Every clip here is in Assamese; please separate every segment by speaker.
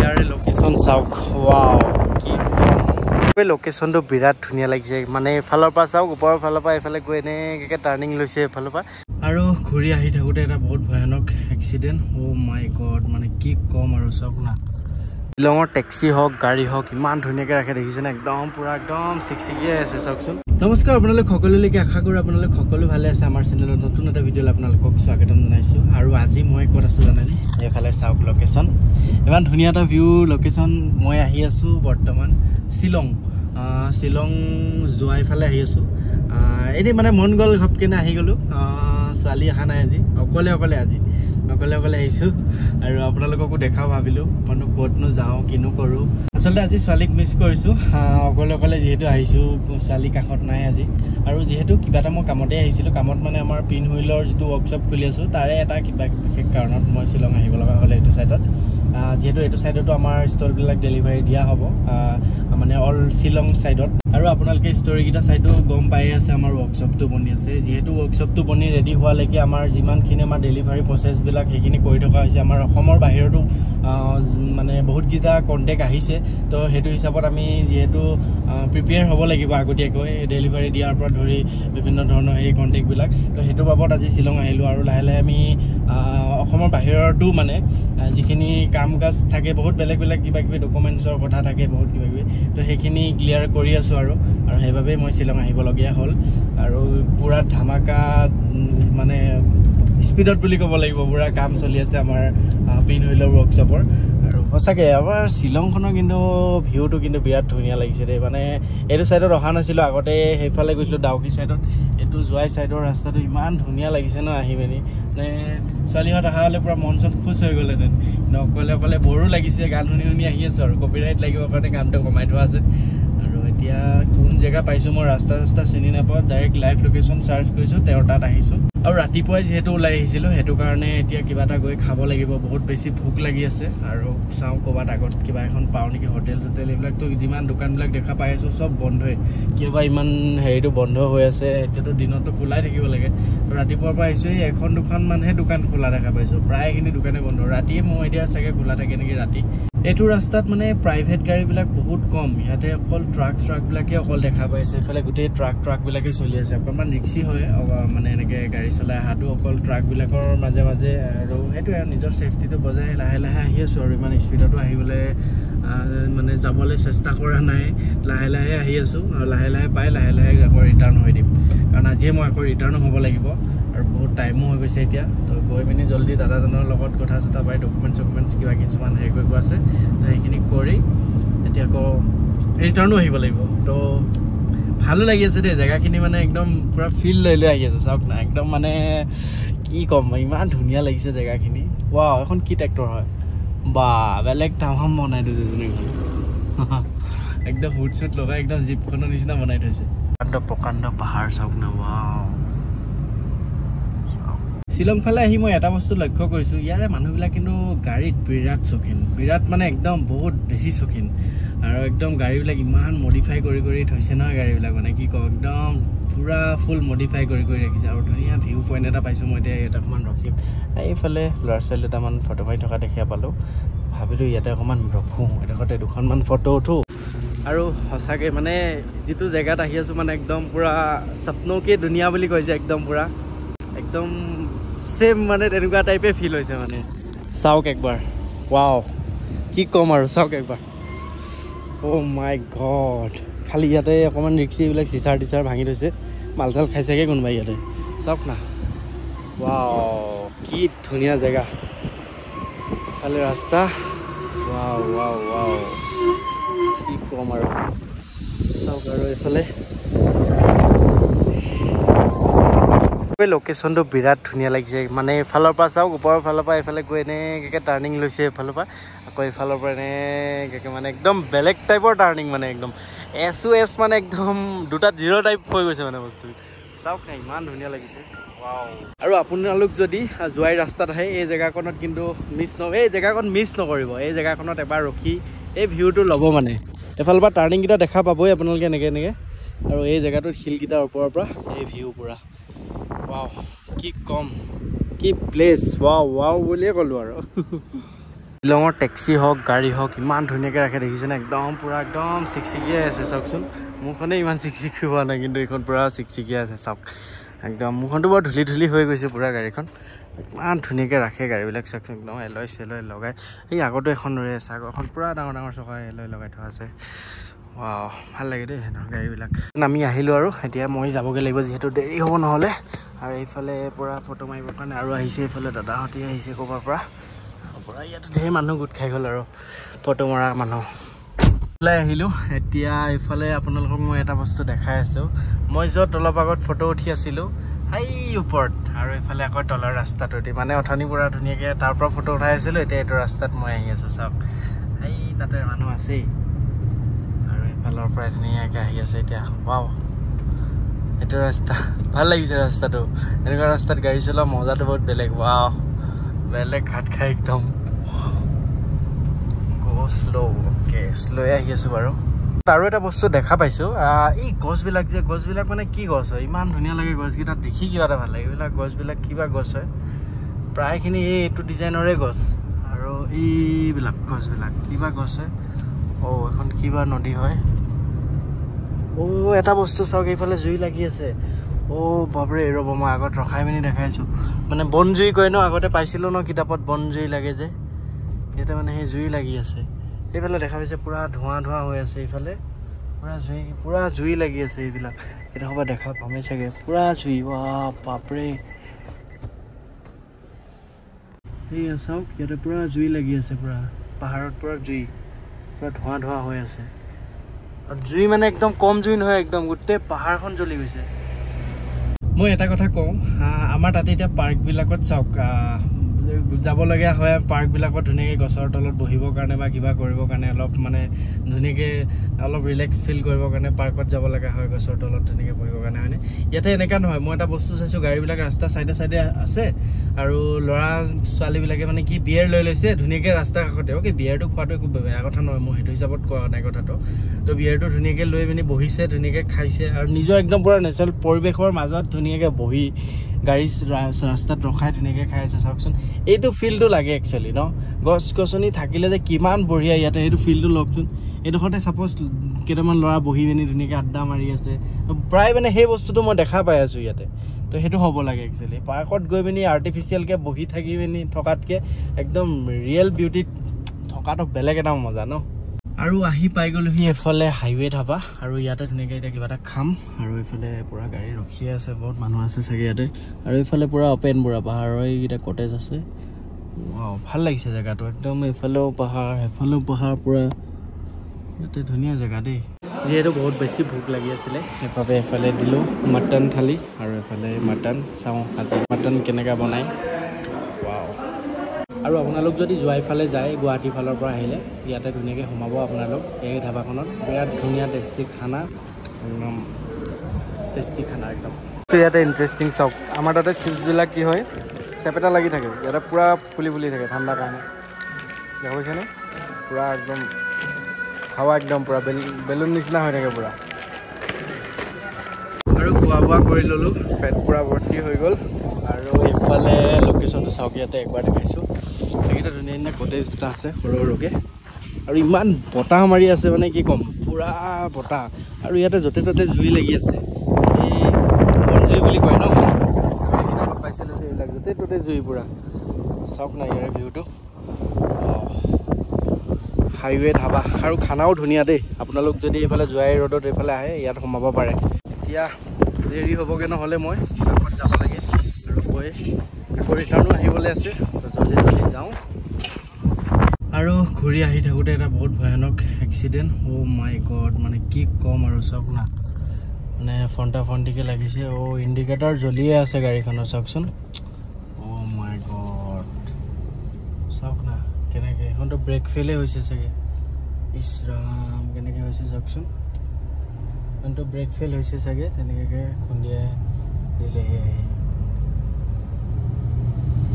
Speaker 1: ইয়াৰে লোকেশ্যন চাওক ওৱাও কি লোকেশ্যনটো বিৰাট ধুনীয়া লাগিছে মানে এফালৰ পৰা চাওক ওপৰৰ ফালৰ পৰা এফালে গৈ এনেকৈ টাৰ্ণিং লৈছে এফালৰ পৰা আৰু ঘূৰি আহি থাকোঁতে এটা বহুত ভয়ানক এক্সিডেণ্ট অ' মাই গড মানে কি ক'ম আৰু চাওক না শ্বিলঙৰ টেক্সি হওক গাড়ী হওক ইমান ধুনীয়াকৈ ৰাখে দেখিছেনে একদম পূৰা একদম চিকচিকিয়াই আছে চাওকচোন নমস্কাৰ আপোনালোক সকলোলৈকে আশা কৰোঁ আপোনালোক সকলো ভালে আছে আমাৰ চেনেলত নতুন এটা ভিডিঅ'লৈ আপোনালোকক স্বাগতম জনাইছোঁ আৰু আজি মই ক'ত আছোঁ জানেনে এইফালে চাওক লোকেশ্যন ইমান ধুনীয়া এটা ভিউ লোকেশ্যন মই আহি আছোঁ বৰ্তমান শ্বিলং যোৱাইফালে আহি আছোঁ এনেই মানে মন গ'ল ঘপকেনে আহি গ'লোঁ ছোৱালী অহা নাই আজি অকলে আহিছোঁ আৰু আপোনালোককো দেখাও ভাবিলোঁ মইনো ক'তনো যাওঁ কিনো কৰোঁ আচলতে আজি ছোৱালীক মিছ কৰিছোঁ অকলে যিহেতু আহিছোঁ ছোৱালী কাষত নাই আজি আৰু যিহেতু কিবা এটা মই কামতে আহিছিলোঁ কামত মানে আমাৰ পিন হুইলৰ যিটো ৱৰ্কশ্বপ খুলি আছোঁ তাৰে এটা কিবা বিশেষ কাৰণত মই শ্বিলং আহিব লগা হ'লে এইটো ছাইডত যিহেতু এইটো ছাইডতো আমাৰ ষ্টলবিলাক ডেলিভাৰী দিয়া হ'ব মানে অল শ্বিলং ছাইডত আৰু আপোনালোকে ষ্টৰিকেইটা ছাইডো গম পাই আছে আমাৰ ৱৰ্কশ্বপটো বনি আছে যিহেতু ৱৰ্কশ্বপটো বনি ৰেডি হোৱালৈকে আমাৰ যিমানখিনি আমাৰ ডেলিভাৰী প্ৰচেছবিলাক সেইখিনি কৰি থকা হৈছে আমাৰ অসমৰ বাহিৰতো মানে বহুতকেইটা কণ্টেক্ট আহিছে তো সেইটো হিচাপত আমি যিহেতু প্ৰিপেয়াৰ হ'ব লাগিব আগতীয়াকৈ ডেলিভাৰী দিয়াৰ পৰা ধৰি বিভিন্ন ধৰণৰ সেই কণ্টেক্টবিলাক তো সেইটো বাবদ আজি শ্বিলং আহিলোঁ আৰু লাহে লাহে আমি অসমৰ বাহিৰতো মানে যিখিনি কাম কাজ থাকে বহুত বেলেগ কিবা কিবি ডকুমেণ্টছৰ কথা থাকে বহুত কিবা কিবি তো সেইখিনি ক্লিয়াৰ কৰি আছোঁ আৰু সেইবাবেই মই শ্বিলং আহিবলগীয়া হ'ল আৰু পূৰা ধামাকা মানে স্পীডত বুলি ক'ব লাগিব পূৰা কাম চলি আছে আমাৰ পিন হুইলৰ ৱৰ্কশ্বপৰ আৰু সঁচাকৈ আমাৰ শ্বিলংখনৰ কিন্তু ভিউটো কিন্তু বিৰাট ধুনীয়া লাগিছে দেই মানে এইটো ছাইডত অহা নাছিলোঁ আগতে সেইফালে গৈছিলোঁ ডাউকি ছাইডত এইটো যোৱাই ছাইডৰ ৰাস্তাটো ইমান ধুনীয়া লাগিছে ন আহি মেলি মানে ছোৱালীহঁত অহা হ'লে পূৰা মন চন খুচ হৈ গ'লহেঁতেন অকলে বৰো লাগিছে গান শুনি আহি আছোঁ আৰু কপিৰাইট লাগিব কাৰণে গানটো কমাই থোৱা আছে আৰু এতিয়া কোন জেগা পাইছোঁ মই ৰাস্তা চিনি নাপাওঁ ডাইৰেক্ট লাইভ লোকেশ্যন চাৰ্চ কৰিছোঁ তেওঁৰ তাত আহিছোঁ আৰু ৰাতিপুৱাই যিহেতু ওলাই আহিছিলোঁ সেইটো কাৰণে এতিয়া কিবা এটা গৈ খাব লাগিব বহুত বেছি ভোক লাগি আছে আৰু চাওঁ ক'ৰবাত আগত কিবা এখন পাওঁ নেকি হোটেল এইবিলাকতো যিমান দোকানবিলাক দেখা পাই আছোঁ চব বন্ধই কিয়বা ইমান হেৰিটো বন্ধ হৈ আছে এতিয়াতো দিনতো খোলাই থাকিব লাগে ৰাতিপুৱাৰ পৰা আহিছোঁ এই এখন দুখনমানহে দোকান খোলা দেখা পাইছোঁ প্ৰায়খিনি দোকানে বন্ধ ৰাতিয়ে মই এতিয়া চাগে খোলা থাকে নেকি ৰাতি এইটো ৰাস্তাত মানে প্ৰাইভেট গাড়ীবিলাক বহুত কম ইয়াতে অকল ট্ৰাকবিলাকে অকল দেখা পাইছে এইফালে গোটেই ট্ৰাকবিলাকে চলি আছে অকণমান ৰিক্সি হয় মানে এনেকৈ গাড়ী চলাই অহাটো অকল ট্ৰাকবিলাকৰ মাজে আৰু সেইটোৱে আৰু নিজৰ ছেফটিটো বজাই লাহে আহি আছোঁ আৰু ইমান স্পীডতো আহিবলৈ মানে যাবলৈ চেষ্টা কৰা নাই লাহে আহি আছোঁ আৰু লাহে পাই লাহে আকৌ ৰিটাৰ্ণ হৈ দিম কাৰণ আজিয়ে মই আকৌ ৰিটাৰ্ণো হ'ব লাগিব আৰু বহুত টাইমো হৈ গৈছে এতিয়া তো গৈ পিনি জল্দি দাদাজনৰ লগত কথা চথা পাই ডকুমেণ্টছ কিবা কিছুমান হেৰি কৰিব আছে তো সেইখিনি কৰি এতিয়া আকৌ ৰিটাৰ্ণো আহিব লাগিব তো ভালো লাগি আছে দেই জেগাখিনি মানে একদম পূৰা ফিল লৈ আহি আছোঁ চাওক না একদম মানে কি ক'ম ইমান ধুনীয়া লাগিছে জেগাখিনি ৱাও এখন কি ট্ৰেক্টৰ হয় বা বেলেগ তামাম বনাই থৈছে যোনখন একদম হুট চুট লগাই একদম জীপখনৰ নিচিনা বনাই থৈছে প্ৰকাণ্ড পাহাৰ চাওক না ৱাও শ্বিলং ফালে আহি মই এটা বস্তু লক্ষ্য কৰিছোঁ ইয়াৰে মানুহবিলাক কিন্তু গাড়ীত বিৰাট মানে একদম বহুত বেছি চৌখিন আৰু একদম গাড়ীবিলাক ইমান মডিফাই কৰি থৈছে নহয় গাড়ীবিলাক মানে কি কওঁ একদম পূৰা ফুল মডিফাই কৰি ৰাখিছে আৰু ধুনীয়া ভিউ পইণ্ট এটা পাইছোঁ মই এতিয়া ইয়াত অকণমান ৰখিম এইফালে ল'ৰা ছোৱালী দুটামান ফটো মাৰি থকা দেখিয়া পালোঁ ভাবিলোঁ ইয়াতে অকণমান ৰখোঁ এডোখৰতে দুখনমান ফটো উঠোঁ আৰু সঁচাকৈ মানে যিটো জেগাত আহি আছোঁ মানে একদম পূৰা সপনোকে দুনিয়া বুলি কৈছে একদম পূৰা একদম ছেম মানে তেনেকুৱা টাইপে ফিল হৈছে মানে চাওক একবাৰ ৱাও কি ক'ম আৰু চাওক একবাৰ অ' মাই গড খালি ইয়াতে অকণমান ৰিক্সি এইবিলাক চিচাৰ টিচাৰ ভাঙি থৈছে মাল চাল খাইছেগৈ কোনোবাই ইয়াতে চাওক না ৱাও কি ধুনীয়া জেগা খালি ৰাস্তা ৱাও কি ক'ম আৰু চাওক আৰু এইফালে লোকেশ্যনটো বিৰাট ধুনীয়া লাগিছে মানে এইফালৰ পৰা চাওক ওপৰৰ ফালৰ পৰা এইফালে গৈ এনেকৈ টাৰ্ণিং লৈছে এইফালৰ পৰা আকৌ এইফালৰ পৰা এনেকৈ মানে একদম বেলেগ টাইপৰ টাৰ্ণিং মানে একদম এছ মানে একদম দুটা জিৰ' টাইপ হৈ গৈছে মানে বস্তুটো চাওক না ইমান ধুনীয়া লাগিছে ৱাও আৰু আপোনালোক যদি যোৱাই ৰাস্তাত আহে এই জেগাকণত কিন্তু এই জেগাকণ মিছ নকৰিব এই জেগাকণত এবাৰ ৰখি এই ভিউটো ল'ব মানে এফালৰ পৰা টাৰ্ণিংকেইটা দেখা পাবই আপোনালোকে এনেকৈ আৰু এই জেগাটোত শিলকেইটাৰ ওপৰৰ পৰা এই ভিউ পূৰা ৱাও কি ক'ম কি প্লেচ ৱাও বুলিয়ে ক'লোঁ আৰু শ্বিলঙৰ টেক্সি হওক গাড়ী হওক ইমান ধুনীয়াকৈ ৰাখে দেখিছেনে একদম পূৰা একদম চিকচিকিয়াই আছে চাওকচোন মোৰখনে ইমান চিকচিকি হোৱা নাই কিন্তু এইখন পূৰা চিকচিকিয়াই আছে চাওক একদম মোৰখনটো বৰ ধূলি ধূলি হৈ গৈছে পূৰা গাড়ীখন ইমান ধুনীয়াকৈ ৰাখে গাড়ীবিলাক চাওকচোন একদম এলয় চেলয় লগাই এই আগতো এখন ৰৈ আছে আগৰখন পূৰা ডাঙৰ ডাঙৰ চকা এলয় লগাই থোৱা আছে ভাল লাগে দেই সিহঁতৰ গাড়ীবিলাক আমি আহিলোঁ আৰু এতিয়া মই যাবগৈ লাগিব যিহেতু দেৰি হ'ব নহ'লে আৰু এইফালে পূৰা ফটো মাৰিবৰ কাৰণে আৰু আহিছে এইফালে দাদাহঁতে আহিছে ক'ৰবাৰ পৰা ইয়াতো ঢেৰ মানুহ গোট খাই গ'ল আৰু ফটো মৰা মানুহ ওলাই আহিলোঁ এতিয়া এইফালে আপোনালোকক মই এটা বস্তু দেখাই আছোঁ মই য'ত অলপ আগত ফটো উঠি আছিলোঁ সেই ওপৰত আৰু এইফালে আকৌ তলৰ ৰাস্তাটোদি মানে অথনিৰ পৰা ধুনীয়াকৈ তাৰ পৰা ফটো উঠাই আছিলোঁ এতিয়া এইটো ৰাস্তাত মই আহি আছোঁ চাওক এই তাতে মানুহ আছেই আৰু এইফালৰ পৰা ধুনীয়াকৈ আহি আছে এতিয়া ৱাও এইটো ৰাস্তা ভাল লাগিছে ৰাস্তাটো এনেকুৱা ৰাস্তাত গাড়ী চলোৱা মজাটো বহুত বেলেগ ৱাও বেলেগ ঘাট খাই একদম শ্ল'ই আহি আছোঁ বাৰু আৰু এটা বস্তু দেখা পাইছোঁ এই গছবিলাক যে গছবিলাক মানে কি গছ হয় ইমান ধুনীয়া লাগে গছকেইটা দেখি কিবা এটা ভাল লাগে এইবিলাক গছবিলাক কিবা গছ হয় প্ৰায়খিনি এইটো ডিজাইনৰে গছ আৰু এইবিলাক গছবিলাক কিবা গছ হয় এখন কিবা নদী হয় এটা বস্তু চাওক এইফালে জুই লাগি আছে বাপৰে ৰ'ব মই আগত ৰখাই পিনি দেখাইছোঁ মানে বন জুই কয় ন আগতে পাইছিলোঁ ন কিতাপত বন জুই লাগে যে ইয়াতে মানে সেই জুই লাগি আছে এইফালে দেখা পাইছে পূৰা ধোঁৱা ধোঁৱা হৈ আছে এইফালে পূৰা জুই লাগি আছে এইবিলাক এটা সবা দেখা পামেই চাগে পূৰা জুই বাপৰে এইয়া চাওক ইয়াতে পূৰা জুই লাগি আছে পূৰা পাহাৰত পূৰা জুই পূৰা ধোঁৱা ধোঁৱা হৈ আছে আৰু জুই মানে একদম কম জুই নহয় একদম গোটেই পাহাৰখন জ্বলি গৈছে মই এটা কথা কওঁ আমাৰ তাতে এতিয়া পাৰ্কবিলাকত চাওক যাবলগীয়া হয় পাৰ্কবিলাকত ধুনীয়াকৈ গছৰ তলত বহিবৰ কাৰণে বা কিবা কৰিবৰ কাৰণে অলপ মানে ধুনীয়াকৈ অলপ ৰিলেক্স ফিল কৰিবৰ কাৰণে পাৰ্কত যাব লগা হয় গছৰ তলত ধুনীয়াকৈ বহিবৰ কাৰণে হয়নে ইয়াতে এনেকুৱা নহয় মই এটা বস্তু চাইছোঁ গাড়ীবিলাক ৰাস্তা চাইডে চাইডে আছে আৰু ল'ৰা ছোৱালীবিলাকে মানে কি বিয়েৰ লৈ লৈছে ধুনীয়াকৈ ৰাস্তাৰ কাষতে বিয়েৰটো খোৱাটো একো বেয়া কথা নহয় মই সেইটো হিচাপত কোৱা নাই কথাটো তো বিয়েৰটো ধুনীয়াকৈ লৈ পিনি বহিছে ধুনীয়াকৈ খাইছে আৰু নিজৰ একদম পূৰা নেচাৰেল পৰিৱেশৰ মাজত ধুনীয়াকৈ বহি গাড়ী ৰাস্তাত ৰখাই ধুনীয়াকৈ খাই আছে চাওকচোন এইটো ফিলটো লাগে একচুৱেলি ন গছ গছনি থাকিলে যে কিমান বঢ়িয়া ইয়াতে সেইটো ফিলটো লওকচোন এইডোখৰতে ছাপ'জ কেইটামান ল'ৰা বহি পিনি ধুনীয়াকৈ আড্ডা মাৰি আছে প্ৰায় মানে সেই বস্তুটো মই দেখা পাই আছোঁ ইয়াতে তো সেইটো হ'ব লাগে একচুৱেলি পাৰ্কত গৈ পিনি আৰ্টিফিচিয়েলকৈ বহি থাকি পিনি থকাতকৈ একদম ৰিয়েল বিউটিত থকাটো বেলেগ এটা মজা ন আৰু আহি পাই গ'লোহি এফালে হাইৱে ধাবা আৰু ইয়াতে ধুনীয়াকৈ এতিয়া কিবা এটা খাম আৰু এইফালে পূৰা গাড়ী ৰখিয়ে আছে বহুত মানুহ আছে চাগে ইয়াতে আৰু এইফালে পূৰা অপেন পূৰা পাহাৰৰ এইকেইটা কটেজ আছে ভাল লাগিছে জেগাটো একদম এইফালেও পাহাৰ সেইফালেও পাহাৰ পূৰা ইয়াতে ধুনীয়া জেগা দেই যিহেতু বহুত বেছি ভোক লাগি আছিলে সেইবাবে এফালে দিলোঁ মাটন থালি আৰু এফালে মাটন চাওঁ আজি মাটন কেনেকৈ বনায় আৰু আপোনালোক যদি যোৱাইফালে যায় গুৱাহাটীৰ ফালৰ পৰা আহিলে ইয়াতে ধুনীয়াকৈ সোমাব আপোনালোক এই ধাবাখনত বিৰাট ধুনীয়া টেষ্টি খানা একদম টেষ্টি খানা একদম ইয়াতে ইণ্টাৰেষ্টিং চাওক আমাৰ তাতে চিপছবিলাক কি হয় চেপেটা লাগি থাকে ইয়াতে পূৰা ফুলি ফুলি থাকে ঠাণ্ডাৰ কাৰণে দেখা পাইছেনে পূৰা একদম হাৱা একদম পূৰা বেলুন নিচিনা হৈ থাকে পূৰা আৰু খোৱা বোৱা কৰি ল'লোঁ পেট পূৰা ভৰ্তি হৈ গ'ল আৰু এইফালে লোকেশ্যনটো চাওক ইয়াতে একবাৰ দেখাইছোঁ এইকেইটা ধুনীয়া ধুনীয়া কটেজ দুটা আছে সৰু সৰুকৈ আৰু ইমান বতাহ মাৰি আছে মানে কি ক'ম পূৰা বতাহ আৰু ইয়াতে য'তে ত'তে জুই লাগি আছে এই বন জুই বুলি কয় ন পাইছিলোঁ যে এইবিলাক য'তে ত'তে জুই পূৰা চাওক না ইয়াৰে ভিউটো হাইৱে ধাবা আৰু খানাও ধুনীয়া দেই আপোনালোক যদি এইফালে জোৱাই ৰোডত এইফালে আহে ইয়াত সোমাব পাৰে এতিয়া দেৰি হ'বগৈ নহ'লে মই আগত যাব লাগে আৰু গৈ আকৌ ৰিটাৰ্ণো আহিবলৈ আছে জলদি জলদি যাওঁ আৰু ঘূৰি আহি থাকোঁতে এটা বহুত ভয়ানক এক্সিডেণ্ট মাই গড মানে কি ক'ম আৰু চাওক না মানে ফণ্টা ফণ্টিকৈ লাগিছে ইণ্ডিকেটাৰ জ্বলিয়ে আছে গাড়ীখনৰ চাওকচোন মাই গড চাওক না কেনেকৈ এইখনতো ব্ৰেক ফেইলে হৈছে চাগে ইছৰাম কেনেকৈ হৈছে চাওকচোন এইখনতো ব্ৰেক ফেইল হৈছে চাগে তেনেকৈ খুন্দিয়াই দিলেহি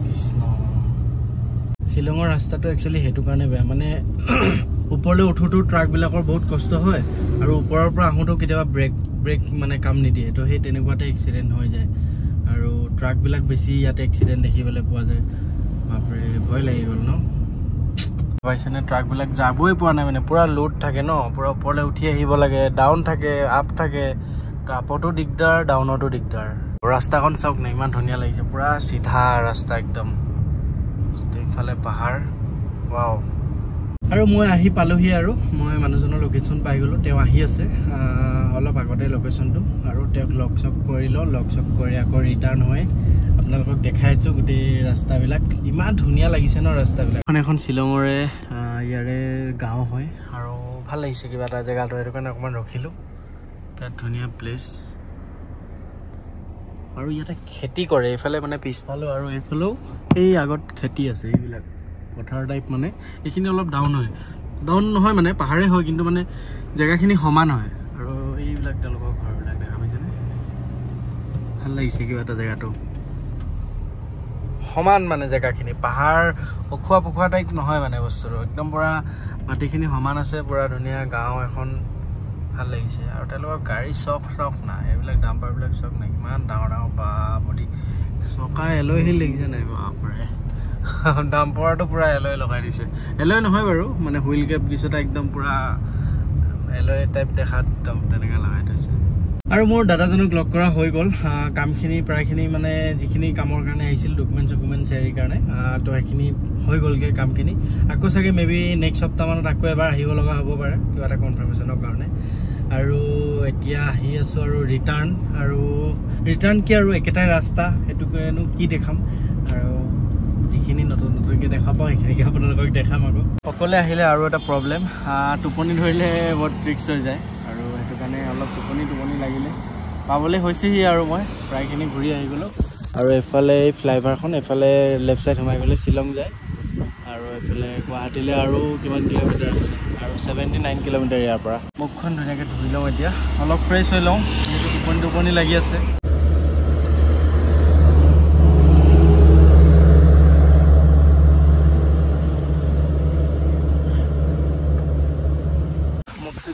Speaker 1: কৃষ্ণ শ্বিলঙৰ ৰাস্তাটো একচুৱেলি সেইটো কাৰণে বেয়া মানে ওপৰলৈ উঠোঁতেও ট্ৰাকবিলাকৰ বহুত কষ্ট হয় আৰু ওপৰৰ পৰা আহোঁতেও কেতিয়াবা ব্ৰেক মানে কাম নিদিয়ে তো সেই তেনেকুৱাতে এক্সিডেণ্ট হৈ যায় আৰু ট্ৰাকবিলাক বেছি ইয়াতে এক্সিডেণ্ট দেখিবলৈ পোৱা যায় বাপৰে ভয় লাগি গ'ল ন পাইছেনে ট্ৰাকবিলাক যাবই পৰা নাই মানে পুৰা লোড থাকে ন পুৰা ওপৰলৈ উঠি আহিব লাগে ডাউন থাকে আপ থাকে তো আপতো দিগদাৰ ডাউনতো দিগদাৰ ৰাস্তাখন চাওক না ইমান ধুনীয়া লাগিছে পুৰা চিধা ৰাস্তা একদম ইফালে পাহাৰ ৱাও আৰু মই আহি পালোহি আৰু মই মানুহজনৰ লোকেশ্যন পাই গ'লোঁ তেওঁ আহি আছে অলপ আগতে লোকেশ্যনটো আৰু তেওঁক লগ চক কৰিলোঁ লগ চক কৰি আকৌ ৰিটাৰ্ণ হৈ আপোনালোকক দেখাইছোঁ গোটেই ৰাস্তাবিলাক ইমান ধুনীয়া লাগিছে ন ৰাস্তাবিলাক এখন শ্বিলঙৰে ইয়াৰে গাঁও হয় আৰু ভাল লাগিছে কিবা এটা জেগাটো সেইটো কাৰণে অকণমান ৰখিলোঁ তাত ধুনীয়া প্লেচ আৰু ইয়াতে খেতি কৰে এইফালে মানে পিছফালেও আৰু এইফালেও এই আগত খেতি আছে এইবিলাক পথাৰ টাইপ মানে এইখিনি অলপ ডাউন হয় ডাউন নহয় মানে পাহাৰে হয় কিন্তু মানে জেগাখিনি সমান হয় আৰু এইবিলাক তেওঁলোকৰ ঘৰবিলাক দেখা পাইছেনে ভাল লাগিছে কিবা এটা জেগাটো সমান মানে জেগাখিনি পাহাৰ অখুৱা পোখুৱা টাইপ নহয় মানে বস্তুটো একদম পুৰা মাটিখিনি সমান আছে পুৰা ধুনীয়া গাঁও এখন ভাল লাগিছে আৰু তেওঁলোকৰ গাড়ী চখ নাই এইবিলাক ডাম্পাৰবিলাক চখ নাই ইমান ডাঙৰ ডাঙৰ বা বডি চকা এলয়হি লাগিছে নাই বাপৰে ডাম্পাৰটো পুৰা এলয় লগাই দিছে এলয় নহয় বাৰু মানে হুইল কেপ দিছে একদম পুৰা এলয় টাইপ দেখাত একদম তেনেকৈ লগাই থৈছে আৰু মোৰ দাদাজনক লগ কৰা হৈ গ'ল কামখিনি প্ৰায়খিনি মানে যিখিনি কামৰ কাৰণে আহিছিল ডকুমেণ্টছ হেৰিৰ কাৰণে তো সেইখিনি হৈ গ'লগৈ কামখিনি আকৌ চাগে মেবি নেক্সট সপ্তাহমানত আকৌ এবাৰ আহিব লগা হ'ব পাৰে কিবা এটা কনফাৰ্মেশ্যনৰ কাৰণে আৰু এতিয়া আহি আছোঁ আৰু ৰিটাৰ্ণ কি আৰু একেটাই ৰাস্তা সেইটোকেনো কি দেখাম আৰু যিখিনি নতুনকৈ দেখা পাওঁ সেইখিনিকে আপোনালোকক দেখাম আকৌ অকলে আহিলে আৰু এটা প্ৰব্লেম টোপনি ধৰিলে বহুত ৰিক্স হৈ যায় আৰু সেইটো কাৰণে অলপ টোপনি লাগিলে পাবলৈ হৈছেহি আৰু মই প্ৰায়খিনি ঘূৰি আহি গ'লোঁ আৰু এইফালে এই ফ্লাইঅভাৰখন এইফালে লেফ্ট ছাইড সোমাই গ'লে শ্বিলং যায় আৰু এইফালে গুৱাহাটীলৈ আৰু কিমান কিলোমিটাৰ আছে আৰু 79 কিলোমিটাৰ ইয়াৰ পৰা মুখখন ধুনীয়াকৈ ধুই লওঁ এতিয়া অলপ ফ্ৰেছ হৈ লওঁ যিহেতু টোপনি লাগি আছে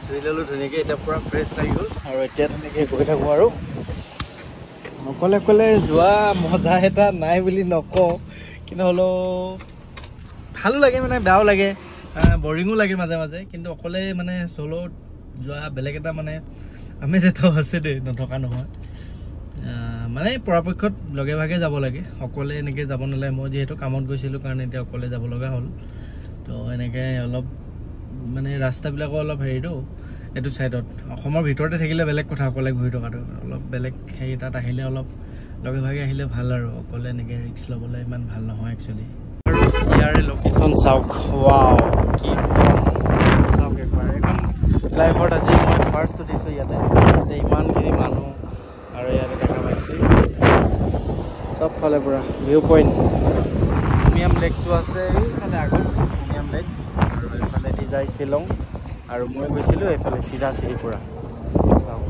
Speaker 1: ধুই ল'লোঁ ধুনীয়াকৈ এতিয়া পূৰা ফ্ৰেছ লাগি গ'ল আৰু এতিয়া ধুনীয়াকৈ গৈ থাকোঁ আৰু অকলে যোৱা মজা এটা নাই বুলি নকওঁ কিন্তু হ'লেও ভালো লাগে মানে বেয়াও লাগে বৰিঙো লাগে মাজে মাজে কিন্তু অকলে মানে চ'লত যোৱা বেলেগ এটা মানে আমেজ এটাও আছে দেই নথকা নহয় মানে পৰাপক্ষত লগে ভাগে যাব লাগে অকলে এনেকৈ যাব নালাগে মই যিহেতু কামত গৈছিলোঁ কাৰণে এতিয়া অকলে যাব লগা হ'ল তো এনেকৈ অলপ মানে ৰাস্তাবিলাকো অলপ হেৰিটো এইটো ছাইডত অসমৰ ভিতৰতে থাকিলে বেলেগ কথা অকলে ঘূৰি থকাটো অলপ বেলেগ হেৰি তাত আহিলে অলপ লগে ভাগে আহিলে ভাল আৰু অকলে এনেকৈ ৰিক্স ল'বলৈ ইমান ভাল নহয় একচুৱেলি আৰু ইয়াৰে লোকেশ্যন চাওক ৱাও কি চাওক একবাৰ এখন ফ্লাইঅভাৰত আজি মই ফাৰ্ষ্ট উঠিছোঁ ইয়াতে ইমানখিনি মানুহ আৰু ইয়াতে দেখা পাইছে চবফালে পূৰা ভিউ পইণ্ট উমিয়াম লেকটো আছে এইফালে আগত উমিয়াম লেক আৰু এইফালেদি যায় শ্বিলং আৰু মই গৈছিলোঁ এইফালে চিধা চিধি পৰা চাওক